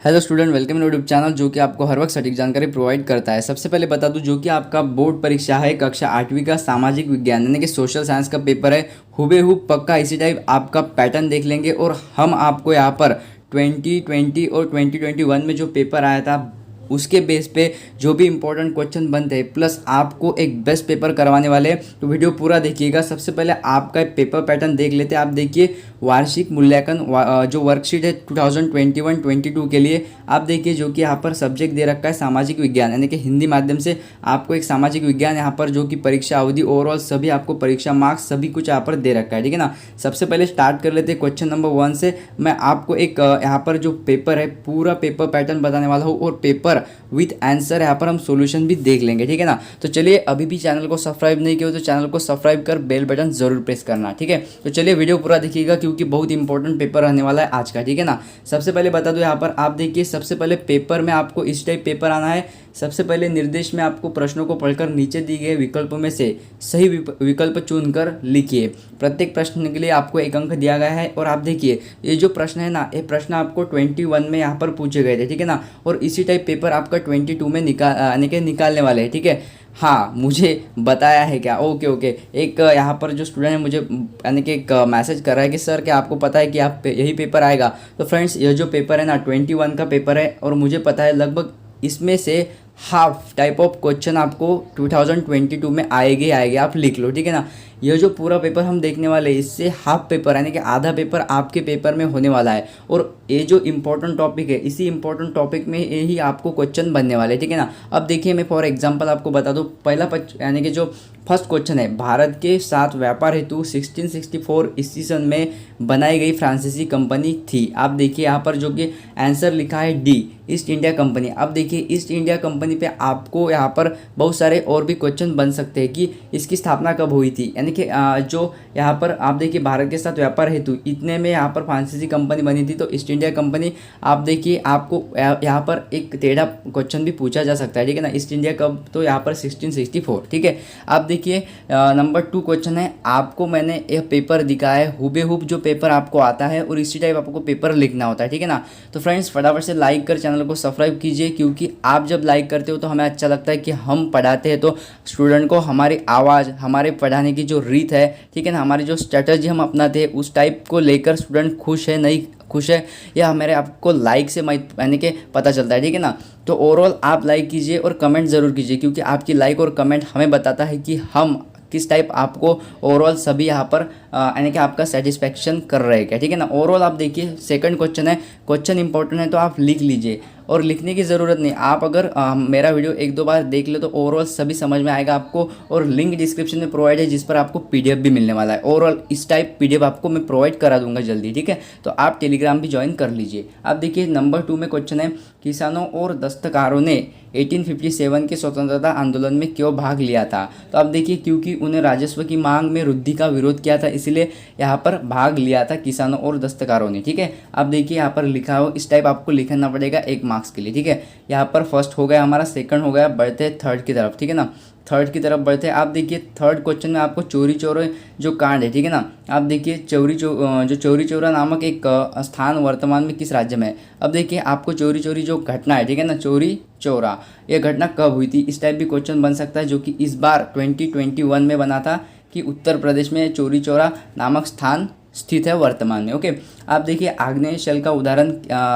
Hello student, welcome in YouTube channel जो कि आपको हर वक्त सटीक जानकारी प्रोवाइड करता है। सबसे पहले बता दूं, जो कि आपका बोर्ड परीक्षा है कक्षा 8वीं का सामाजिक विज्ञान यानी कि सोशल साइंस का पेपर है, हुबेहूब पक्का इसी टाइप आपका पैटर्न देख लेंगे। और हम आपको यहाँ पर 2020 और 2021 में जो पेपर आया था उसके बेस पे जो भी इंपॉर्टेंट क्वेश्चन बनते हैं प्लस आपको एक बेस्ट पेपर करवाने वाले हैं, तो वीडियो पूरा देखिएगा। सबसे पहले आपका पेपर पैटर्न देख लेते हैं। आप देखिए वार्षिक मूल्यांकन जो वर्कशीट है 2021-22 के लिए आप देखिए, जो कि यहाँ पर सब्जेक्ट दे रखा है सामाजिक विज्ञान यानी कि हिंदी माध्यम से आपको एक सामाजिक विज्ञान यहाँ पर जो कि परीक्षा अवधि ओवरऑल सभी आपको परीक्षा मार्क्स सभी कुछ यहाँ पर दे रखा है, ठीक है ना। सबसे पहले स्टार्ट कर लेते हैं क्वेश्चन नंबर 1 से। मैं आपको एक यहाँ पर जो पेपर है पूरा पेपर पैटर्न बताने वाला हूँ और पेपर विथ आंसर यहाँ पर हम सॉल्यूशन भी देख लेंगे, ठीक है ना। तो चलिए, अभी भी चैनल को सब्सक्राइब नहीं किया हो तो चैनल को सब्सक्राइब कर बेल बटन जरूर प्रेस करना, ठीक है। तो चलिए वीडियो पूरा देखिएगा क्योंकि बहुत इंपॉर्टेंट पेपर रहने वाला है आज का, ठीक है ना। सबसे पहले बता दो यहाँ पर आप देखिए, सबसे पहले पेपर में आपको इस टाइप पेपर आना है। सबसे पहले निर्देश में आपको प्रश्नों को पढ़कर नीचे दिए गए विकल्पों में से सही विकल्प चुनकर लिखिए। प्रत्येक प्रश्न के लिए आपको 1 अंक दिया गया है। और आप देखिए, ये जो प्रश्न है ना, ये प्रश्न आपको 21 में यहाँ पर पूछे गए थे, ठीक है ना। और इसी टाइप पेपर आपका 22 में निकालने वाले हैं, ठीक है। हाँ, मुझे बताया है क्या, ओके। एक यहाँ पर जो स्टूडेंट है मुझे यानी कि एक मैसेज कर रहा है कि सर क्या आपको पता है कि आप यही पेपर आएगा। तो फ्रेंड्स, ये जो पेपर है ना 21 का पेपर है और मुझे पता है लगभग इसमें से हाफ टाइप ऑफ क्वेश्चन आपको 2022 में आएंगे, आप लिख लो, ठीक है ना। यह जो पूरा पेपर हम देखने वाले हैं इससे हाफ पेपर यानी कि आधा पेपर आपके पेपर में होने वाला है। और ये जो इंपॉर्टेंट टॉपिक है इसी इंपॉर्टेंट टॉपिक में यही आपको क्वेश्चन बनने वाले, ठीक है ना। अब देखिए, मैं फॉर एग्जांपल आपको बता दूं, पहला यानी कि जो फर्स्ट क्वेश्चन है, भारत के साथ व्यापार हेतु 1664 ईस्वी सन में बनाई गई फ्रांसीसी कंपनी थी। आप देखिए यहाँ पर जो कि आंसर लिखा है डी, ईस्ट इंडिया कंपनी। अब देखिए, ईस्ट इंडिया कंपनी पे आपको यहाँ पर बहुत सारे और भी क्वेश्चन बन सकते हैं कि इसकी स्थापना कब हुई थी, यानी कि जो यहाँ पर आप देखिए भारत के साथ व्यापार हेतु इतने में यहाँ पर फ्रांसीसी कंपनी बनी थी, तो ईस्ट इंडिया कंपनी। आप देखिए, आपको यहाँ पर एक टेढ़ा क्वेश्चन भी पूछा जा सकता है, ठीक है ना। ईस्ट इंडिया कब, तो यहाँ पर 1664, ठीक है। आप देखिए नंबर 2 क्वेश्चन है, आपको मैंने यह पेपर दिखाया है, हुबेहूब जो पेपर आपको आता है और इसी टाइप आपको पेपर लिखना होता है, ठीक है ना। तो फ्रेंड्स, फटाफट से लाइक कर चैनल को सब्सक्राइब कीजिए क्योंकि आप जब लाइक करते हो तो हमें अच्छा लगता है कि हम पढ़ाते हैं तो स्टूडेंट को हमारी आवाज़, हमारे पढ़ाने की जो रीत है, ठीक है ना, हमारी जो स्ट्रेटजी हम अपनाते हैं उस टाइप को लेकर स्टूडेंट खुश है नहीं खुश है, या मेरे आपको लाइक से यानी कि पता चलता है, ठीक है ना। तो ओवरऑल आप लाइक कीजिए और कमेंट ज़रूर कीजिए क्योंकि आपकी लाइक और कमेंट हमें बताता है कि हम किस टाइप आपको ओवरऑल सभी यहाँ पर यानी कि आपका सेटिस्फेक्शन कर रहे हैं क्या, ठीक है ना। ओवरऑल आप देखिए, सेकंड क्वेश्चन है, क्वेश्चन इंपॉर्टेंट है तो आप लिख लीजिए और लिखने की ज़रूरत नहीं, आप अगर मेरा वीडियो 1-2 बार देख ले तो ओवरऑल सभी समझ में आएगा आपको। और लिंक डिस्क्रिप्शन में प्रोवाइड है जिस पर आपको पीडीएफ भी मिलने वाला है। ओवरऑल इस टाइप पीडीएफ आपको मैं प्रोवाइड करा दूंगा जल्दी, ठीक है। तो आप टेलीग्राम भी ज्वाइन कर लीजिए। आप देखिए नंबर 2 में क्वेश्चन है, किसानों और दस्तकारों ने 1857 के स्वतंत्रता आंदोलन में क्यों भाग लिया था। तो आप देखिए, क्योंकि उन्हें राजस्व की मांग में वृद्धि का विरोध किया था, इसलिए यहाँ पर भाग लिया था किसानों और दस्तकारों ने, ठीक है। आप देखिए यहाँ पर लिखा हो, इस टाइप आपको लिखना पड़ेगा 1 मार्क्स के लिए, ठीक है। यहाँ पर फर्स्ट हो गया हमारा, सेकंड हो गया, बढ़ते थर्ड की तरफ, ठीक है ना। थर्ड की तरफ बढ़ते आप देखिए, थर्ड क्वेश्चन में आपको चौरी चौरा जो कांड है, ठीक है ना। आप देखिए जो चौरी चौरा नामक एक स्थान वर्तमान में किस राज्य में है। अब देखिए आपको चौरी चौरी जो घटना है, ठीक है ना, चौरी चौरा, ये घटना कब हुई थी, इस टाइप भी क्वेश्चन बन सकता है, जो कि इस बार 2021 में बना था कि उत्तर प्रदेश में चौरी चौरा नामक स्थान स्थित है वर्तमान में, ओके। आप देखिए आग्नेय शैल का उदाहरण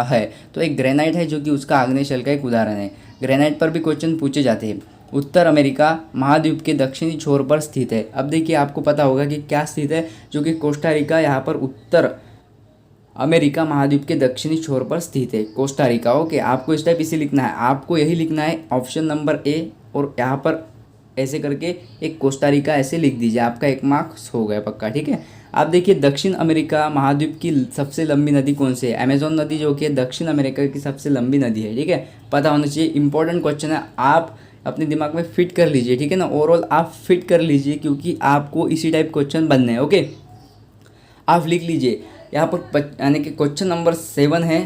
है, तो एक ग्रेनाइट है जो कि उसका आग्नेय शैल का एक उदाहरण है। ग्रेनाइट पर भी क्वेश्चन पूछे जाते हैं। उत्तर अमेरिका महाद्वीप के दक्षिणी छोर पर स्थित है। अब देखिए आपको पता होगा कि क्या स्थित है, जो कि कोस्टा रिका यहाँ पर उत्तर अमेरिका महाद्वीप के दक्षिणी छोर पर स्थित है, कोस्टा रिका, ओके। आपको इस टाइप इसे लिखना है, आपको यही लिखना है ऑप्शन नंबर ए, और यहाँ पर ऐसे करके एक कोस्टा रिका ऐसे लिख दीजिए, आपका 1 मार्क्स हो गया पक्का, ठीक है। आप देखिए दक्षिण अमेरिका महाद्वीप की सबसे लंबी नदी कौन सी है, अमेजोन नदी जो कि दक्षिण अमेरिका की सबसे लंबी नदी है, ठीक है। पता होना चाहिए, इंपॉर्टेंट क्वेश्चन है, आप अपने दिमाग में फिट कर लीजिए, ठीक है ना। ओवरऑल आप फिट कर लीजिए क्योंकि आपको इसी टाइप क्वेश्चन बनने हैं, ओके। आप लिख लीजिए यहाँ पर यानी कि क्वेश्चन नंबर 7 है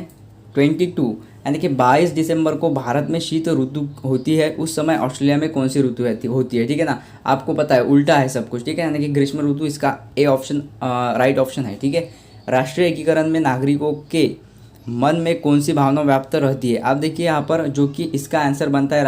22, यानी कि 22 दिसंबर को भारत में शीत ऋतु होती है, उस समय ऑस्ट्रेलिया में कौन सी ऋतु होती है, ठीक है ना। आपको पता है उल्टा है सब कुछ, ठीक है, यानी कि ग्रीष्म ऋतु इसका ए ऑप्शन राइट ऑप्शन है, ठीक है। राष्ट्रीय एकीकरण में नागरिकों के मन में कौन सी भावना व्याप्त रहती है। आप देखिए यहाँ पर जो कि इसका आंसर बनता है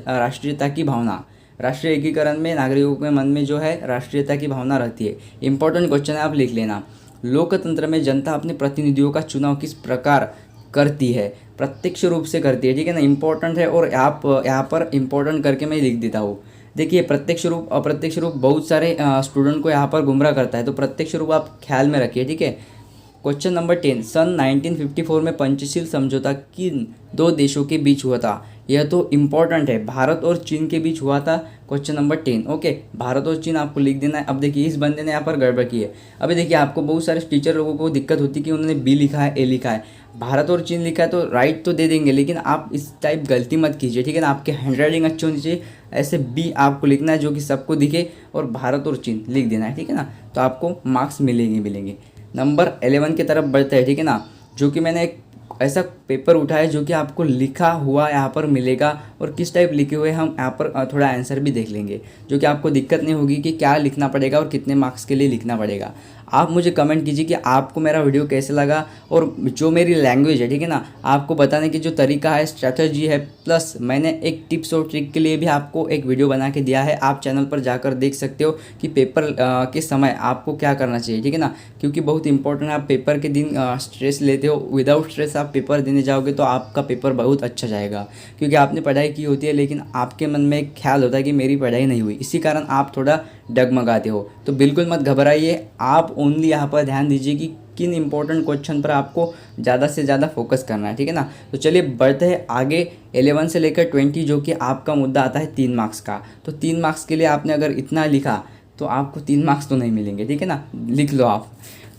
राष्ट्रीयता की भावना। राष्ट्रीय एकीकरण में नागरिकों के मन में जो है राष्ट्रीयता की भावना रहती है। इंपॉर्टेंट क्वेश्चन है, आप लिख लेना। लोकतंत्र में जनता अपने प्रतिनिधियों का चुनाव किस प्रकार करती है। प्रत्यक्ष रूप से करती है, ठीक है ना। इंपॉर्टेंट है और आप यहाँ पर इंपॉर्टेंट करके मैं लिख देता हूँ। देखिए प्रत्यक्ष रूप अप्रत्यक्ष रूप बहुत सारे स्टूडेंट को यहाँ पर गुमराह करता है, तो प्रत्यक्ष रूप आप ख्याल में रखिए, ठीक है। क्वेश्चन नंबर 10, सन 1954 में पंचशील समझौता किन दो देशों के बीच हुआ था। यह तो इम्पोर्टेंट है, भारत और चीन के बीच हुआ था। क्वेश्चन नंबर 10, ओके, भारत और चीन आपको लिख देना है। अब देखिए इस बंदे ने यहाँ पर गड़बड़ की है। अभी देखिए आपको बहुत सारे टीचर लोगों को दिक्कत होती है कि उन्होंने बी लिखा है, ए लिखा है, भारत और चीन लिखा है तो राइट तो दे देंगे, लेकिन आप इस टाइप गलती मत कीजिए, ठीक है ना। आपके हैंडराइटिंग अच्छी होनी चाहिए। ऐसे बी आपको लिखना है जो कि सबको दिखे, और भारत और चीन लिख देना है, ठीक है ना। तो आपको मार्क्स मिलेंगे। नंबर 11 की तरफ बढ़ते हैं, ठीक है ना। जो कि मैंने एक ऐसा पेपर उठाया जो कि आपको लिखा हुआ यहाँ पर मिलेगा, और किस टाइप लिखे हुए हम यहाँ पर थोड़ा आंसर भी देख लेंगे, जो कि आपको दिक्कत नहीं होगी कि क्या लिखना पड़ेगा और कितने मार्क्स के लिए लिखना पड़ेगा। आप मुझे कमेंट कीजिए कि आपको मेरा वीडियो कैसे लगा, और जो मेरी लैंग्वेज है, ठीक है ना, आपको बताने की जो तरीका है, स्ट्रैटेजी है, प्लस मैंने एक टिप्स और ट्रिक के लिए भी आपको एक वीडियो बना के दिया है। आप चैनल पर जाकर देख सकते हो कि पेपर के समय आपको क्या करना चाहिए, ठीक है ना। क्योंकि बहुत इंपॉर्टेंट है, आप पेपर के दिन स्ट्रेस लेते हो, विदाउट स्ट्रेस आप पेपर देने जाओगे तो आपका पेपर बहुत अच्छा जाएगा। क्योंकि आपने पढ़ाई की होती है, लेकिन आपके मन में एक ख्याल होता है कि मेरी पढ़ाई नहीं हुई, इसी कारण आप थोड़ा डगमगाते हो। तो बिल्कुल मत घबराइए, आप ओनली यहाँ पर ध्यान दीजिए कि किन इंपॉर्टेंट क्वेश्चन पर आपको ज़्यादा से ज़्यादा फोकस करना है, ठीक है ना। तो चलिए बढ़ते हैं आगे। 11 से लेकर 20 जो कि आपका मुद्दा आता है 3 मार्क्स का। तो 3 मार्क्स के लिए आपने अगर इतना लिखा तो आपको 3 मार्क्स तो नहीं मिलेंगे, ठीक है ना। लिख लो आप,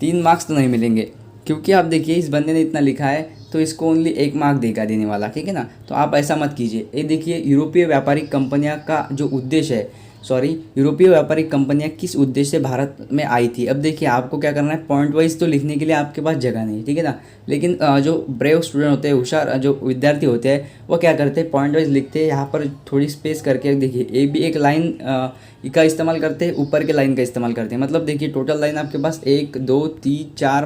3 मार्क्स तो नहीं मिलेंगे, क्योंकि आप देखिए इस बंदे ने इतना लिखा है तो इसको ओनली 1 मार्क देगा देने वाला, ठीक है ना। तो आप ऐसा मत कीजिए। ये देखिए यूरोपीय व्यापारिक कंपनियां का जो उद्देश्य है, यूरोपीय व्यापारिक कंपनियां किस उद्देश्य से भारत में आई थी। अब देखिए आपको क्या करना है, पॉइंट वाइज तो लिखने के लिए आपके पास जगह नहीं है, ठीक है ना। लेकिन जो ब्रेव स्टूडेंट होते हैं, होशियार जो विद्यार्थी होते हैं, वो क्या करते हैं, पॉइंट वाइज लिखते हैं। यहाँ पर थोड़ी स्पेस करके देखिए, ए भी एक लाइन का इस्तेमाल करते हैं, ऊपर के लाइन का इस्तेमाल करते हैं। मतलब देखिए टोटल लाइन आपके पास 1 2 3 4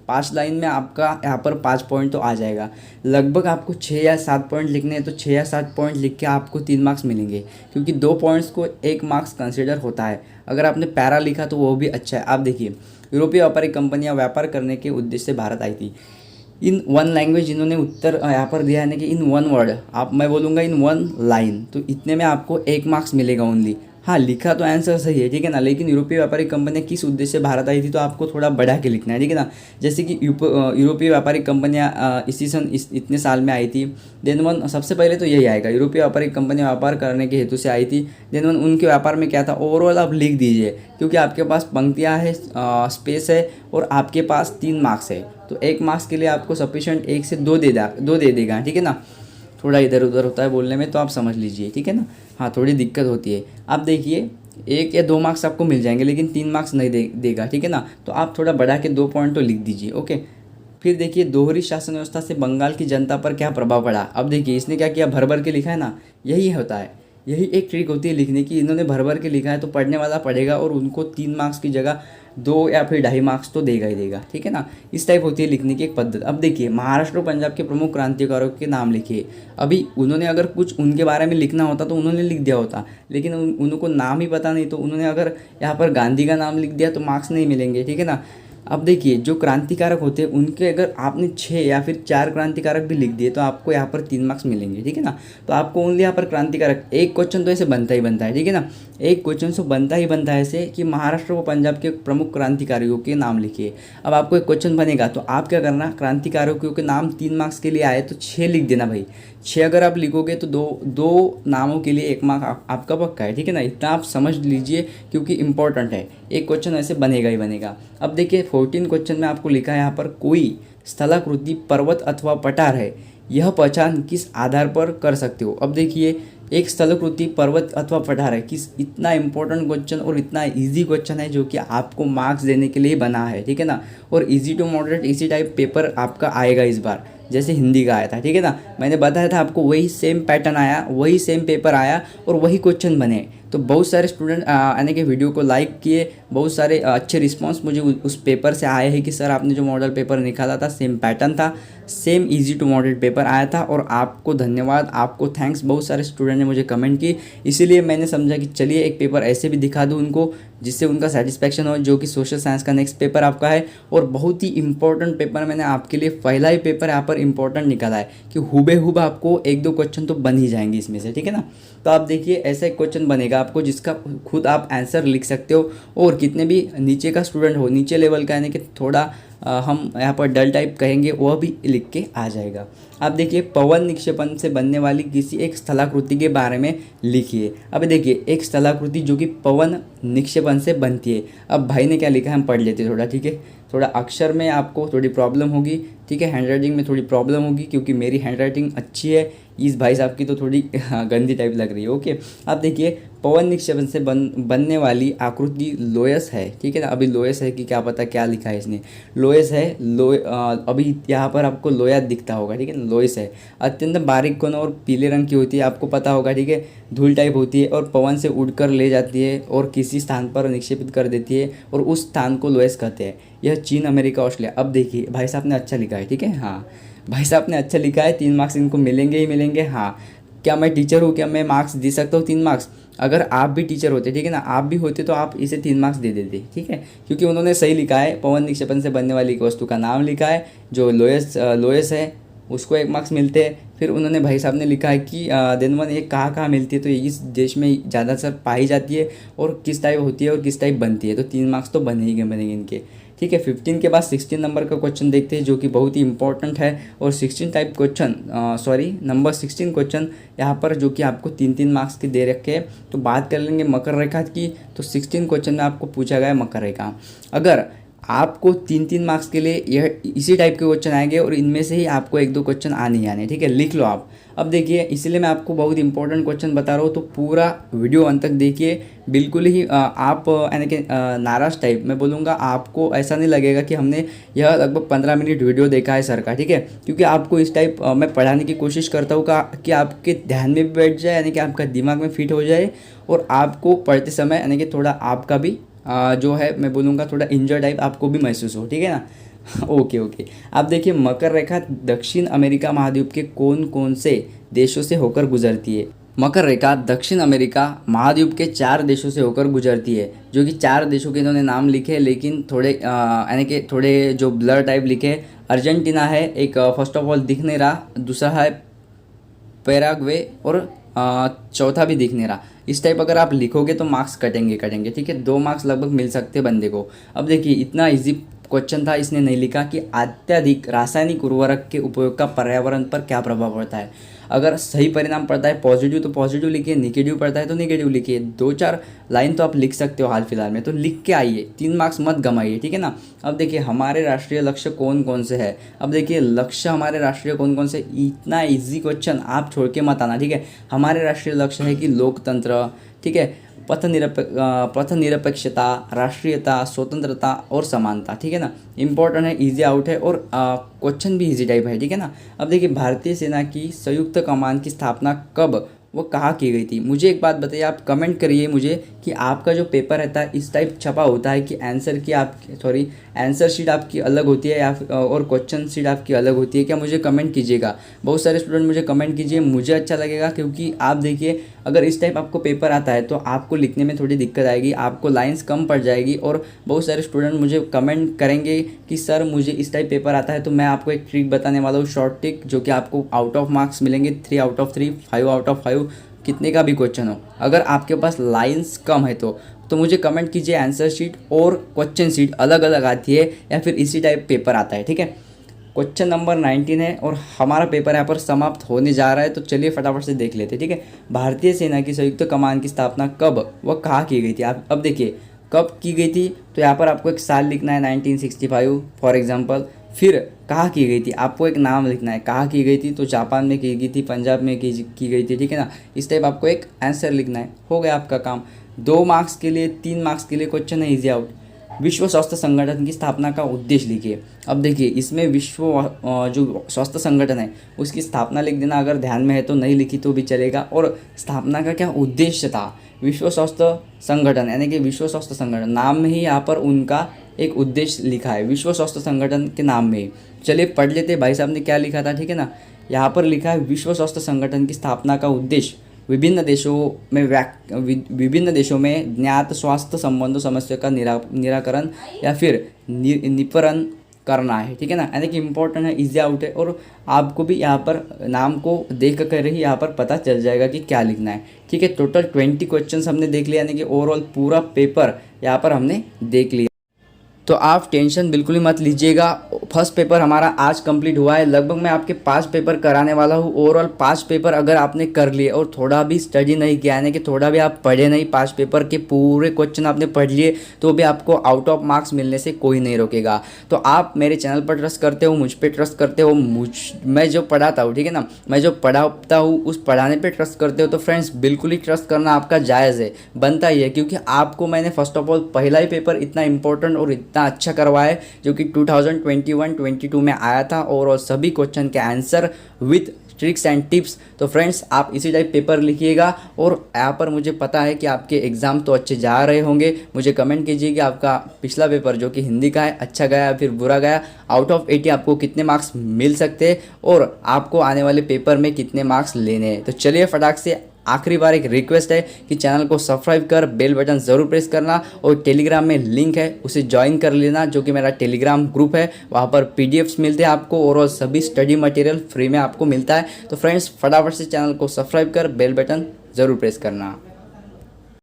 5 लाइन में आपका यहाँ पर 5 पॉइंट तो आ जाएगा। लगभग आपको 6 या 7 पॉइंट लिखने हैं, तो 6 या 7 पॉइंट लिख के आपको 3 मार्क्स मिलेंगे, क्योंकि 2 पॉइंट्स को 1 मार्क्स कंसिडर होता है। अगर आपने पैरा लिखा तो वो भी अच्छा है। आप देखिए यूरोपीय व्यापारिक कंपनियां व्यापार करने के उद्देश्य से भारत आई थी। इन 1 लैंग्वेज इन्होंने उत्तर यहाँ पर दिया है ना कि इन 1 वर्ड, आप मैं बोलूँगा इन 1 लाइन, तो इतने में आपको 1 मार्क्स मिलेगा ओनली। हाँ लिखा तो आंसर सही है, ठीक है ना, लेकिन यूरोपीय व्यापारिक कंपनियां किस उद्देश्य से भारत आई थी तो आपको थोड़ा बढ़ा के लिखना है, ठीक है ना। जैसे कि यूरोपीय व्यापारिक कंपनियां इसी सन इतने साल में आई थी। देन वन सबसे पहले तो यही आएगा, यूरोपीय व्यापारिक कंपनियां व्यापार करने के हेतु से आई थी। देन वन उनके व्यापार में क्या था, ओवरऑल आप लिख दीजिए, क्योंकि आपके पास पंक्तियाँ है, स्पेस है, और आपके पास 3 मार्क्स है, तो 1 मार्क्स के लिए आपको सफिशेंट 1 से 2 दे देगा, ठीक है ना। थोड़ा इधर उधर होता है बोलने में, तो आप समझ लीजिए, ठीक है ना। हाँ थोड़ी दिक्कत होती है। आप देखिए 1 या 2 मार्क्स आपको मिल जाएंगे, लेकिन 3 मार्क्स नहीं देगा, ठीक है ना। तो आप थोड़ा बढ़ा के 2 पॉइंट तो लिख दीजिए, ओके। फिर देखिए दोहरी शासन व्यवस्था से बंगाल की जनता पर क्या प्रभाव पड़ा। अब देखिए इसने क्या किया, भर भर के लिखा है ना, यही होता है, यही एक ट्रिक होती है लिखने की। इन्होंने भर भर के लिखा है तो पढ़ने वाला पढ़ेगा, और उनको 3 मार्क्स की जगह 2 या फिर 2.5 मार्क्स तो देगा ही देगा, ठीक है ना। इस टाइप होती है लिखने की एक पद्धति। अब देखिए महाराष्ट्र और पंजाब के प्रमुख क्रांतिकारों के नाम लिखिए। अभी उन्होंने अगर कुछ उनके बारे में लिखना होता तो उन्होंने लिख दिया होता, लेकिन उनको नाम ही पता नहीं, तो उन्होंने अगर यहाँ पर गांधी का नाम लिख दिया तो मार्क्स नहीं मिलेंगे, ठीक है ना। अब देखिए जो क्रांतिकारक होते हैं उनके अगर आपने 6 या फिर 4 क्रांतिकारक भी लिख दिए तो आपको यहाँ पर 3 मार्क्स मिलेंगे, ठीक है ना। तो आपको ओनली यहाँ पर क्रांतिकारक एक क्वेश्चन तो ऐसे बनता ही बनता है, ठीक है ना। एक क्वेश्चन तो बनता ही बनता है ऐसे कि महाराष्ट्र व पंजाब के प्रमुख क्रांतिकारियों के नाम लिखिए। अब आपको एक क्वेश्चन बनेगा तो आप क्या करना, क्रांतिकारियों के नाम 3 मार्क्स के लिए आए तो 6 लिख देना भाई। 6 अगर आप लिखोगे तो दो नामों के लिए 1 मार्क आपका पक्का है, ठीक है ना। इतना आप समझ लीजिए, क्योंकि इंपॉर्टेंट है, एक क्वेश्चन ऐसे बनेगा ही बनेगा। अब देखिए 14 क्वेश्चन में आपको लिखा है यहाँ पर, कोई स्थलाकृति पर्वत अथवा पठार है, यह पहचान किस आधार पर कर सकते हो। अब देखिए एक स्थलाकृति पर्वत अथवा पठार है, किस, इतना इंपॉर्टेंट क्वेश्चन और इतना इजी क्वेश्चन है जो कि आपको मार्क्स देने के लिए बना है, ठीक है ना। और इजी टू मॉडरेट इसी टाइप पेपर आपका आएगा इस बार, जैसे हिंदी का आया था, ठीक है ना। मैंने बताया था आपको, वही सेम पैटर्न आया, वही सेम पेपर आया और वही क्वेश्चन बने। तो बहुत सारे स्टूडेंट यानी कि वीडियो को लाइक किए, बहुत सारे अच्छे रिस्पांस मुझे उस पेपर से आए हैं कि सर आपने जो मॉडल पेपर निकाला था सेम पैटर्न था। Same easy to moderate paper आया था और आपको धन्यवाद, आपको थैंक्स, बहुत सारे स्टूडेंट ने मुझे कमेंट की, इसीलिए मैंने समझा कि चलिए एक पेपर ऐसे भी दिखा दूँ उनको जिससे उनका सेटिस्फैक्शन हो, जो कि सोशल साइंस का नेक्स्ट पेपर आपका है। और बहुत ही इंपॉर्टेंट पेपर मैंने आपके लिए पहला ही पेपर यहाँ पर इंपॉर्टेंट निकाला है कि हुबेहूब आपको एक दो क्वेश्चन तो बन ही जाएंगे इसमें से, ठीक है ना। तो आप देखिए ऐसा एक क्वेश्चन बनेगा आपको जिसका खुद आप आंसर लिख सकते हो, और कितने भी नीचे का स्टूडेंट हो, नीचे लेवल का, यानी कि थोड़ा हम यहाँ पर डल टाइप कहेंगे, वह भी लिख के आ जाएगा। आप देखिए पवन निक्षेपण से बनने वाली किसी एक स्थलाकृति के बारे में लिखिए। अब देखिए एक स्थलाकृति जो कि पवन निक्षेपण से बनती है। अब भाई ने क्या लिखा है हम पढ़ लेते हैं थोड़ा, ठीक है। थोड़ा अक्षर में आपको थोड़ी प्रॉब्लम होगी, ठीक है, हैंडराइटिंग में थोड़ी प्रॉब्लम होगी क्योंकि मेरी हैंडराइटिंग अच्छी है, इस भाई साहब की तो थोड़ी गंदी टाइप लग रही है। ओके, आप देखिए पवन निक्षेपण से बनने वाली आकृति लोयस है, ठीक है ना। अभी लोयस है कि क्या पता क्या लिखा है इसने, लोयस है, अभी यहाँ पर आपको लोया दिखता होगा, ठीक है ना, लोयस है। अत्यंत बारीक कोण और पीले रंग की होती है, आपको पता होगा, ठीक है, धूल टाइप होती है और पवन से उड़कर ले जाती है और किसी स्थान पर निक्षेपित कर देती है और उस स्थान को लोयस कहते हैं। यह चीन, अमेरिका, ऑस्ट्रेलिया। अब देखिए भाई साहब ने अच्छा लिखा है, ठीक है, हाँ भाई साहब ने अच्छा लिखा है, 3 मार्क्स इनको मिलेंगे ही मिलेंगे। हाँ, क्या मैं टीचर हूँ, क्या मैं मार्क्स दे सकता हूँ 3 मार्क्स? अगर आप भी टीचर होते, ठीक है ना, आप भी होते तो आप इसे 3 मार्क्स दे देते, ठीक है, क्योंकि उन्होंने सही लिखा है, पवन निक्षेपण से बनने वाली एक वस्तु का नाम लिखा है, जो लोयस है उसको 1 मार्क्स मिलते हैं। फिर उन्होंने भाई साहब ने लिखा है कि दिन वन ये कहाँ मिलती है, तो इस देश में ज़्यादातर पाई जाती है और किस टाइप होती है और किस टाइप बनती है, तो 3 मार्क्स तो बनेंगे इनके, ठीक है। 15 के बाद 16 नंबर का क्वेश्चन देखते हैं जो कि बहुत ही इंपॉर्टेंट है। और 16 टाइप क्वेश्चन, नंबर 16 क्वेश्चन यहाँ पर जो कि आपको 3-3 मार्क्स के दे रखे हैं। तो बात कर लेंगे मकर रेखा की, तो 16 क्वेश्चन में आपको पूछा गया है मकर रेखा। अगर आपको 3-3 मार्क्स के लिए यह इसी टाइप के क्वेश्चन आएंगे और इनमें से ही आपको 1-2 क्वेश्चन आने ही आने, ठीक है, लिख लो आप। अब देखिए इसलिए मैं आपको बहुत इंपॉर्टेंट क्वेश्चन बता रहा हूँ, तो पूरा वीडियो अंत तक देखिए, बिल्कुल ही आप यानी कि नाराज टाइप मैं बोलूँगा, आपको ऐसा नहीं लगेगा कि हमने यह लगभग 15 मिनट वीडियो देखा है सर का, ठीक है, क्योंकि आपको इस टाइप मैं पढ़ाने की कोशिश करता हूँ कि आपके ध्यान में भी बैठ जाए, यानी कि आपका दिमाग में फिट हो जाए और आपको पढ़ते समय यानी कि थोड़ा आपका भी जो है मैं बोलूँगा थोड़ा इंजॉय टाइप आपको भी महसूस हो, ठीक है ना। ओके, आप देखिए मकर रेखा दक्षिण अमेरिका महाद्वीप के कौन कौन से देशों से होकर गुजरती है? मकर रेखा दक्षिण अमेरिका महाद्वीप के 4 देशों से होकर गुजरती है, जो कि 4 देशों के इन्होंने नाम लिखे, लेकिन थोड़े यानी कि थोड़े जो ब्लर टाइप लिखे। अर्जेंटीना है एक, फर्स्ट ऑफ ऑल दिख नहीं रहा, दूसरा है पैराग्वे और चौथा भी दिख नहीं रहा। इस टाइप अगर आप लिखोगे तो मार्क्स कटेंगे, ठीक है, 2 मार्क्स लगभग मिल सकते हैं बंदे को। अब देखिए इतना इजी क्वेश्चन था, इसने नहीं लिखा कि अत्यधिक रासायनिक उर्वरक के उपयोग का पर्यावरण पर क्या प्रभाव पड़ता है। अगर सही परिणाम पड़ता है पॉजिटिव तो पॉजिटिव लिखिए, निगेटिव पड़ता है तो निगेटिव लिखिए। 2-4 लाइन तो आप लिख सकते हो हाल फिलहाल में, तो लिख के आइए, 3 मार्क्स मत गमाइए, ठीक है ना। अब देखिए हमारे राष्ट्रीय लक्ष्य कौन कौन से है। अब देखिए लक्ष्य हमारे राष्ट्रीय कौन कौन से, इतना ईजी क्वेश्चन आप छोड़ के मत आना, ठीक है। हमारे राष्ट्रीय लक्ष्य है कि लोकतंत्र, ठीक है, पथ निरपेक्षता, राष्ट्रीयता, स्वतंत्रता और समानता, ठीक है ना। इंपॉर्टेंट है, इजी आउट है और क्वेश्चन भी इजी टाइप है, ठीक है ना। अब देखिए भारतीय सेना की संयुक्त कमान की स्थापना कब वो कहाँ की गई थी? मुझे एक बात बताइए, आप कमेंट करिए मुझे कि आपका जो पेपर रहता है इस टाइप छपा होता है कि आंसर शीट आपकी अलग होती है या और क्वेश्चन शीट आपकी अलग होती है क्या? मुझे कमेंट कीजिएगा। बहुत सारे स्टूडेंट मुझे कमेंट कीजिए, मुझे अच्छा लगेगा, क्योंकि आप देखिए अगर इस टाइप आपको पेपर आता है तो आपको लिखने में थोड़ी दिक्कत आएगी, आपको लाइन्स कम पड़ जाएगी। और बहुत सारे स्टूडेंट मुझे कमेंट करेंगे कि सर मुझे इस टाइप पेपर आता है, तो मैं आपको एक ट्रिक बताने वाला हूँ, शॉर्ट ट्रिक, जो कि आपको आउट ऑफ मार्क्स मिलेंगे 3 आउट ऑफ 3, 5 आउट ऑफ 5, कितने का भी क्वेश्चन हो। अगर आपके पास लाइन्स कम है तो मुझे कमेंट कीजिए आंसर शीट और क्वेश्चन शीट अलग अलग आती है या फिर इसी टाइप पेपर आता है, ठीक है। क्वेश्चन नंबर 19 है और हमारा पेपर यहाँ पर समाप्त होने जा रहा है, तो चलिए फटाफट से देख लेते हैं, ठीक है। भारतीय सेना की संयुक्त कमान की स्थापना कब व कहाँ की गई थी? आप अब देखिए कब की गई थी, तो यहाँ पर आपको एक साल लिखना है 1965 फॉर एग्जांपल। फिर कहाँ की गई थी, आपको एक नाम लिखना है, कहाँ की गई थी, तो जापान में की गई थी, पंजाब में की गई थी, ठीक है ना। इस टाइप आपको एक आंसर लिखना है, हो गया आपका काम। 2 मार्क्स के लिए 3 मार्क्स के लिए क्वेश्चन है इजी आउट। विश्व स्वास्थ्य संगठन की स्थापना का उद्देश्य लिखिए। अब देखिए इसमें विश्व जो स्वास्थ्य संगठन है उसकी स्थापना लिख देना, अगर ध्यान में है तो, नहीं लिखी तो भी चलेगा। और स्थापना का क्या उद्देश्य था, विश्व स्वास्थ्य संगठन, यानी कि विश्व स्वास्थ्य संगठन नाम में ही यहाँ पर उनका एक उद्देश्य लिखा है, विश्व स्वास्थ्य संगठन के नाम में। चलिए पढ़ लेते हैं भाई साहब ने क्या लिखा था, ठीक है ना। यहाँ पर लिखा है विश्व स्वास्थ्य संगठन की स्थापना का उद्देश्य विभिन्न देशों में ज्ञात स्वास्थ्य संबंधों समस्या का निराकरण या फिर निपरण करना है, ठीक है ना। यानी कि इम्पोर्टेंट है, इजी आउट है, और आपको भी यहाँ पर नाम को देख कर ही यहाँ पर पता चल जाएगा कि क्या लिखना है, ठीक है। टोटल 20 क्वेश्चंस हमने देख लिया, यानी कि ओवरऑल पूरा पेपर यहाँ पर हमने देख लिया। तो आप टेंशन बिल्कुल ही मत लीजिएगा, फर्स्ट पेपर हमारा आज कंप्लीट हुआ है। लगभग मैं आपके 5 पेपर कराने वाला हूँ। ओवरऑल 5 पेपर अगर आपने कर लिए और थोड़ा भी स्टडी नहीं किया, यानी कि थोड़ा भी आप पढ़े नहीं, 5 पेपर के पूरे क्वेश्चन आपने पढ़ लिए, तो भी आपको आउट ऑफ मार्क्स मिलने से कोई नहीं रोकेगा। तो आप मेरे चैनल पर ट्रस्ट करते हो, मुझ पर ट्रस्ट करते हो, मैं जो पढ़ाता हूँ, ठीक है ना, मैं जो पढ़ाता हूँ उस पढ़ाने पर ट्रस्ट करते हो, तो फ्रेंड्स बिल्कुल ही ट्रस्ट करना आपका जायज़ है, बनता ही है। क्योंकि आपको मैंने फर्स्ट ऑफ ऑल पहला ही पेपर इतना इंपॉर्टेंट और इतना अच्छा करवाया जो कि 2021-22 में आया था, और सभी क्वेश्चन के answer with tricks and tips. तो फ्रेंड्स आप इसी टाइप पेपर लिखिएगा, और यहाँ पर मुझे पता है कि आपके एग्ज़ाम तो अच्छे जा रहे होंगे। मुझे कमेंट कीजिए कि आपका पिछला पेपर जो कि हिंदी का है अच्छा गया या फिर बुरा गया। आउट ऑफ 80 आपको कितने मार्क्स मिल सकते हैं और आपको आने वाले पेपर में कितने मार्क्स लेने हैं। तो चलिए फटाक से आखिरी बार एक रिक्वेस्ट है कि चैनल को सब्सक्राइब कर बेल बटन ज़रूर प्रेस करना, और टेलीग्राम में लिंक है उसे ज्वाइन कर लेना, जो कि मेरा टेलीग्राम ग्रुप है। वहाँ पर पीडीएफ्स मिलते हैं आपको, और सभी स्टडी मटेरियल फ्री में आपको मिलता है। तो फ्रेंड्स फटाफट से चैनल को सब्सक्राइब कर बेल बटन ज़रूर प्रेस करना।